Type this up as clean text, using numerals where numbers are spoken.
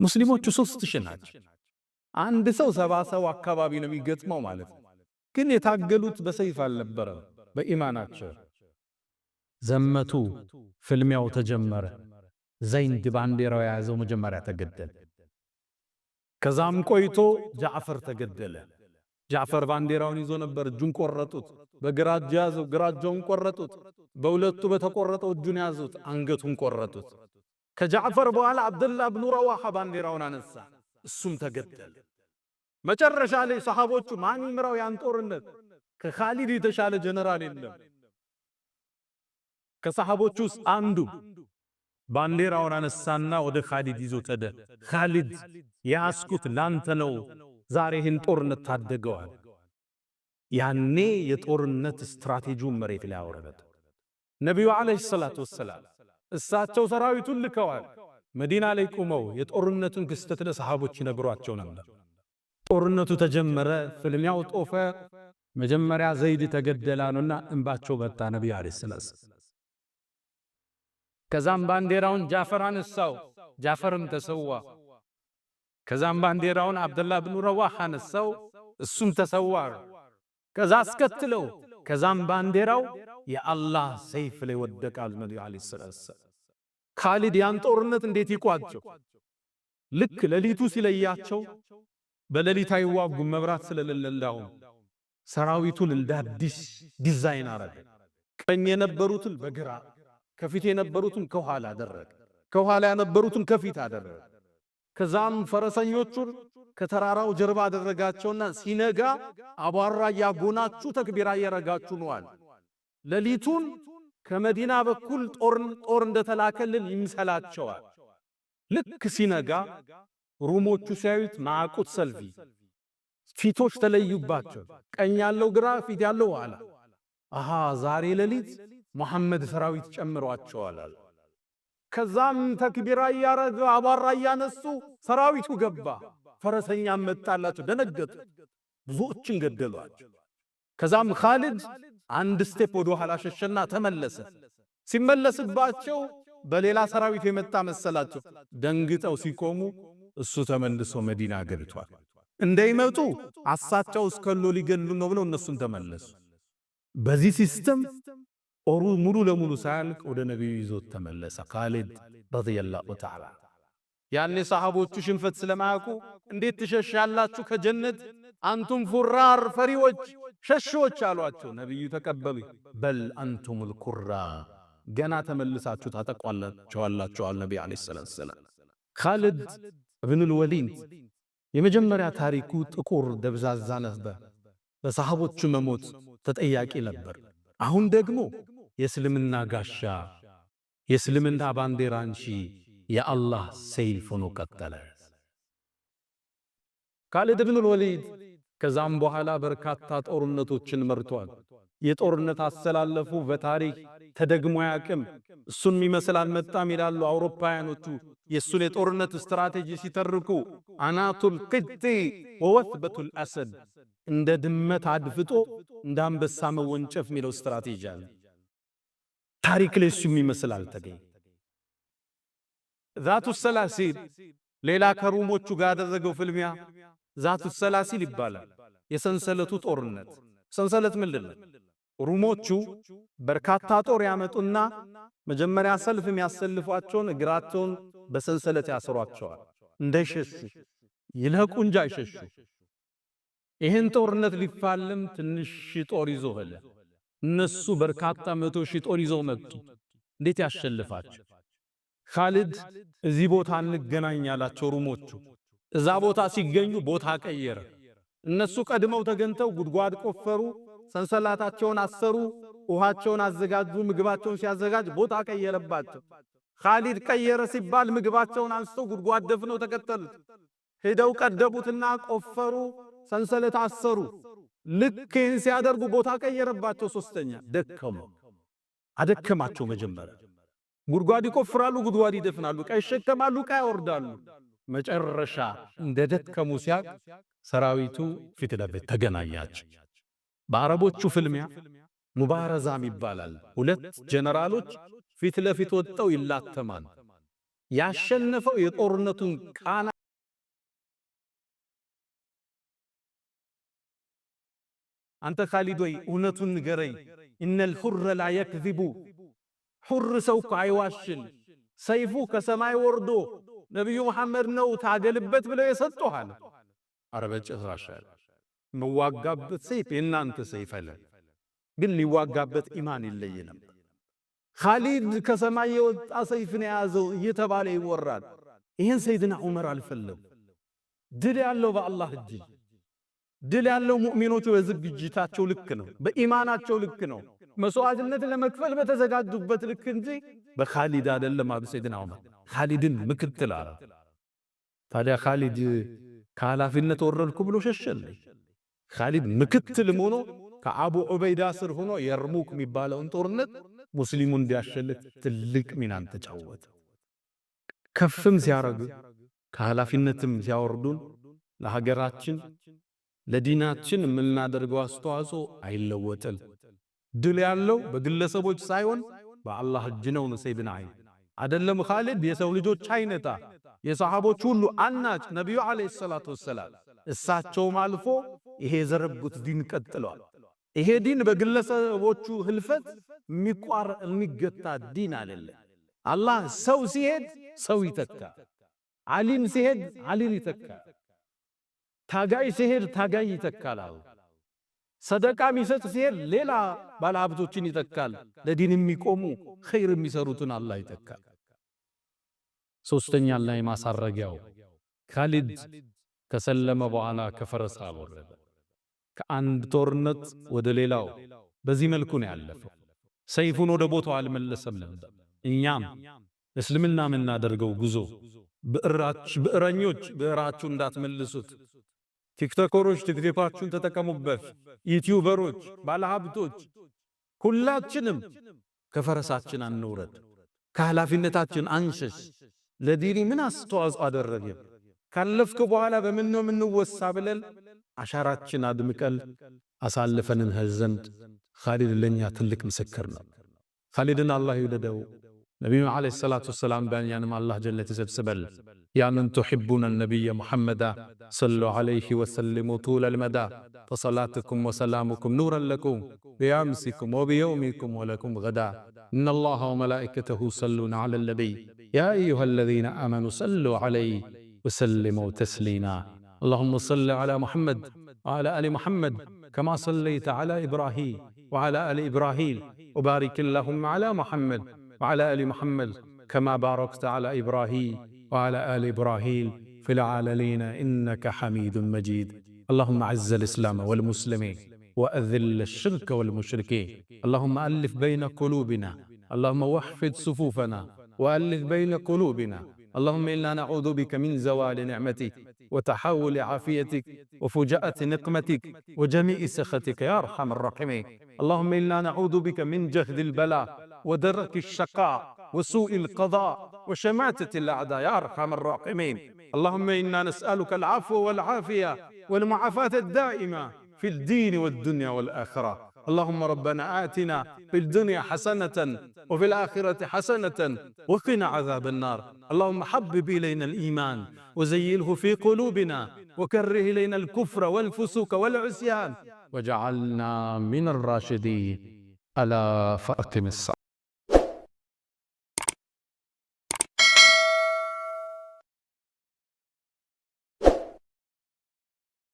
ሙስሊሞቹ 3000 ናቸው። አንድ ሰው 70 ሰው አካባቢ ነው የሚገጥመው ማለት ነው። ግን የታገሉት በሰይፍ አልነበረም፣ በኢማናቸው ዘመቱ። ፍልሚያው ተጀመረ። ዘይድ ባንዲራው የያዘው መጀመሪያ ተገደለ። ከዛም ቆይቶ ጃዕፈር ተገደለ። ጃዕፈር ባንዲራውን ይዞ ነበር፣ እጁን ቆረጡት። በግራ እጁ ያዘው፣ ግራ እጁን ቆረጡት። በሁለቱ በተቆረጠው እጁን ያዙት፣ አንገቱን ቆረጡት። ከጃዕፈር በኋላ አብደላህ ብኑ ረዋሃ ባንዲራውን አነሳ፣ እሱም ተገደለ። መጨረሻ ላይ ሰሃቦቹ ማን ይምራው ያን ጦርነት? ከኻሊድ የተሻለ ጀነራል የለም። ከሰሃቦቹ ውስጥ አንዱ ባንዲራውን አነሳና ወደ ኻሊድ ይዞ ተደ። ኻሊድ ያስኩት ላንተ ነው፣ ዛሬ ይህን ጦርነት ታደገዋል። ያኔ የጦርነት ስትራቴጂውን መሬት ላይ አወረደ። ነቢዩ ዓለይሂ ሰላቱ ወሰላም እሳቸው ሰራዊቱን ልከዋል። መዲና ላይ ቆመው የጦርነቱን ክስተት ለሰሃቦች ይነግሯቸው ነበር። ጦርነቱ ተጀመረ፣ ፍልሚያው ጦፈ። መጀመሪያ ዘይድ ተገደለ ነውና እንባቸው መጣ ነቢዩ ዓለይሂ ሰላቱ። ከዛም ባንዲራውን ጃዕፈር አነሳው፣ ጃዕፈርም ተሰዋ። ከዛም ባንዲራውን አብደላህ ብኑ ረዋሃ አነሳው፣ እሱም ተሰዋ። ከዛ አስከትለው ከዛም ባንዲራው የአላህ ሰይፍ ላይ ወደቃል ነቢዩ ዓለይሂ ሰላቱ። ኻሊድ ያን ጦርነት እንዴት ይቋጨው? ልክ ሌሊቱ ሲለያቸው በሌሊት አይዋጉም፣ መብራት ስለሌለው ሰራዊቱን እንደ አዲስ ዲዛይን አረገ። ቀኝ የነበሩትን በግራ፣ ከፊት የነበሩትን ከኋላ አደረገ፣ ከኋላ የነበሩትን ከፊት አደረገ። ከዛም ፈረሰኞቹን ከተራራው ጀርባ አደረጋቸውና ሲነጋ አቧራ ያጎናችሁ ተክቢራ እያረጋችሁ ነዋል። ሌሊቱን ከመዲና በኩል ጦር እንደተላከልን ይምሰላቸዋል። ልክ ሲነጋ ሩሞቹ ሲያዩት ማዕቁት ሰልፊ ፊቶች ተለዩባቸው። ቀኝ ያለው ግራ፣ ፊት ያለው ኋላ። አሃ ዛሬ ሌሊት መሐመድ ሰራዊት ጨምሯቸዋል። ከዛም ተክቢራ እያረገ አቧራ እያነሱ ሰራዊቱ ገባ። ፈረሰኛም መጣላቸው፣ ደነገጡ፣ ብዙዎችን ገደሏቸው። ከዛም ኻሊድ አንድ ስቴፕ ወደ ኋላ ሸሸና ተመለሰ። ሲመለስባቸው በሌላ ሰራዊት የመጣ መሰላቸው። ደንግጠው ሲቆሙ እሱ ተመልሶ መዲና ገብቷል። እንዳይመጡ አሳቸው እስከሎ ሊገሉ ነው ብለው እነሱን ተመለሱ። በዚህ ሲስተም ጦሩ ሙሉ ለሙሉ ሳያልቅ ወደ ነብዩ ይዞት ተመለሰ ኻሊድ ረዲየላሁ ተዓላ። ያኔ ሰሃቦቹ ሽንፈት ስለማያውቁ እንዴት ትሸሻላችሁ ከጀነት አንቱም ፉራር ፈሪዎች ሸሾች አሏቸው። ነብዩ ተቀበሉ። በል አንቱሙል ኩራ፣ ገና ተመልሳችሁ ታጠቋላችሁ አለ ነብዩ አለይሂ ሰላም። ኻሊድ ኢብኑል ወሊድ የመጀመሪያ ታሪኩ ጥቁር ደብዛዛ ነበር። በሰሃቦቹ መሞት ተጠያቂ ነበር። አሁን ደግሞ የእስልምና ጋሻ፣ የእስልምና ባንዲራ እንጂ የአላህ ሰይፍ ሆኖ ቀጠለ ኻሊድ ኢብኑል ወሊድ። ከዛም በኋላ በርካታ ጦርነቶችን መርቷል። የጦርነት አሰላለፉ በታሪክ ተደግሞ ያቅም እሱን የሚመስል አልመጣም ይላሉ አውሮፓውያኖቹ። የሱን የጦርነት ስትራቴጂ ሲተርኩ አናቱል ቅጢ ወወትበቱል አሰድ፣ እንደ ድመት አድፍጦ እንደ አንበሳ መወንጨፍ የሚለው ስትራቴጂ አለ። ታሪክ ላይ እሱ የሚመስል አልተገኘ። ዛቱ ሰላሲል ሌላ ከሩሞቹ ጋር ያደረገው ፍልሚያ ዛቱ ሰላሲል ይባላል። የሰንሰለቱ ጦርነት። ሰንሰለት ምንድን ነው? ሩሞቹ በርካታ ጦር ያመጡና መጀመሪያ ሰልፍ የሚያሰልፏቸውን እግራቸውን በሰንሰለት ያስሯቸዋል እንዳይሸሹ፣ ይልቁ እንጂ አይሸሹ። ይህን ጦርነት ሊፋለም ትንሽ ጦር ይዞ ሄደ። እነሱ በርካታ 100 ሺህ ጦር ይዘው መጡ። እንዴት ያሸልፋቸው? ኻሊድ እዚህ ቦታ እንገናኝ ያላቸው ሩሞቹ እዛ ቦታ ሲገኙ ቦታ ቀየረ። እነሱ ቀድመው ተገንተው ጉድጓድ ቆፈሩ፣ ሰንሰላታቸውን አሰሩ፣ ውሃቸውን አዘጋጁ። ምግባቸውን ሲያዘጋጅ ቦታ ቀየረባቸው። ኻሊድ ቀየረ ሲባል ምግባቸውን አንስተው ጉድጓድ ደፍነው ተከተሉት። ሄደው ቀደቡትና ቆፈሩ፣ ሰንሰለት አሰሩ። ልክ ይህን ሲያደርጉ ቦታ ቀየረባቸው። ሶስተኛ ደከሙ፣ አደከማቸው። መጀመሪያ ጉድጓድ ይቆፍራሉ፣ ጉድጓድ ይደፍናሉ፣ ዕቃ ይሸከማሉ፣ ዕቃ ያወርዳሉ። መጨረሻ እንደደከሙ ሲያቅ ሰራዊቱ ፊት ለፊት ተገናኛቸው። በአረቦቹ ፍልሚያ ሙባረዛም ይባላል። ሁለት ጀነራሎች ፊት ለፊት ወጥተው ይላተማል። ያሸነፈው የጦርነቱን ቃና አንተ ኻሊድ ወይ እውነቱን ንገረኝ ኢነል ሁረ ላ የክዚቡ ሁር ሰው እኮ አይዋሽም ሰይፉ ከሰማይ ወርዶ ነቢዩ መሐመድ ነው ታገልበት ብለው የሰጡሃል ኧረ በጭራሽ መዋጋበት ሰይፍ የእናንተ ሰይፍ አለ ግን ሊዋጋበት ኢማን ይለይ ነበር ኻሊድ ከሰማይ የወጣ ሰይፍን የያዘው እየተባለ ይወራል ይህን ሰይድና ዑመር አልፈለጉ ድል ያለው በአላህ እጅ ድል ያለው ሙእሚኖቹ በዝግጅታቸው ልክ ነው በኢማናቸው ልክ ነው መስዋዕትነት ለመክፈል በተዘጋጁበት ልክ እንጂ በኻሊድ አይደለም አብ ሰይድና ዑመር ኻሊድን ምክትል አረ ታዲያ ኻሊድ ከኃላፊነት ወረድኩ ብሎ ሸሸልኝ ኻሊድ ምክትል ሆኖ ከአቡ ዑበይዳ ስር ሆኖ የርሙክ የሚባለውን ጦርነት ሙስሊሙ እንዲያሸልት ትልቅ ሚናን ተጫወተ ከፍም ሲያረጉ ከኃላፊነትም ሲያወርዱን ለሀገራችን ለዲናችን የምናደርገው አስተዋጽኦ አይለወጥም ድል ያለው በግለሰቦች ሳይሆን በአላህ እጅ ነው ሰይድና አይደለም ኻሊድ የሰው ልጆች አይነታ የሰሃቦች ሁሉ አናጭ ነብዩ አለይሂ ሰላቱ ወሰለም እሳቸውም አልፎ ይሄ ዘረጉት ዲን ቀጥሏል ይሄ ዲን በግለሰቦቹ ህልፈት የሚገታ ዲን አይደለም አላህ ሰው ሲሄድ ሰው ይተካ ዓሊም ሲሄድ ዓሊም ይተካ ታጋይ ሲሄድ ታጋይ ይተካል ሰደቃ የሚሰጥ ሲሄድ ሌላ ባለሀብቶችን ይተካል ለዲን የሚቆሙ ኸይር የሚሰሩትን አላህ ይተካል ሶስተኛ ላይ ማሳረጊያው ኻሊድ ከሰለመ በኋላ ከፈረስ አወረደ ከአንድ ጦርነት ወደ ሌላው በዚህ መልኩ ነው ያለፈው ሰይፉን ወደ ቦታው አልመለሰም ነበር እኛም እስልምና የምናደርገው ጉዞ ብዕረኞች ብዕራችሁ እንዳትመልሱት ቲክቶከሮች ቲክቶካችሁን ተጠቀሙበት ዩቲዩበሮች ባለሀብቶች ሁላችንም ከፈረሳችን አንውረድ ከኃላፊነታችን አንሸሽ ለዲኒ ምን አስተዋጽኦ አደረገ ካለፍኩ በኋላ በምን ነው የምንወሳ ብለን አሻራችን አድምቀል አሳልፈንን ዘንድ ኻሊድ ለኛ ትልቅ ምስክር ነው ኻሊድን አላህ ይወደደው ነብዩ አለይሂ ሰላቱ ወሰላም ባንያንም አላህ ጀነት ይሰብስበል يا من تحبون النبي محمد صلوا عليه وسلموا طول المدى فصلاتكم وسلامكم نورا لكم بأمسكم وبيومكم ولكم غدا إن الله وملائكته صلون على النبي يا أيها الذين آمنوا صلوا عليه وسلموا تسليما اللهم صل على محمد وعلى آل محمد كما صليت على إبراهيم وعلى آل إبراهيم وبارك اللهم على محمد وعلى آل محمد كما باركت على إبراهيم وعلى آل إبراهيم في العالمين إنك حميد مجيد اللهم أعز الإسلام والمسلمين وأذل الشرك والمشركين اللهم ألف بين قلوبنا اللهم وحفظ صفوفنا وألف بين قلوبنا اللهم إنا نعوذ بك من زوال نعمتك وتحول عافيتك وفجاءة نقمتك وجميع سخطك يا أرحم الراحمين اللهم إنا نعوذ بك من جهد البلاء ودرك الشقاء وسوء القضاء وشماتة الأعداء يا أرحم الراحمين اللهم إنا نسألك العفو والعافية والمعافاة الدائمة في الدين والدنيا والآخرة اللهم ربنا آتنا في الدنيا حسنة وفي الآخرة حسنة وقنا عذاب النار اللهم حبب إلينا الإيمان وزينه في قلوبنا وكره إلينا الكفر والفسوق والعصيان وجعلنا من الراشدين ألا فأقم الصلاة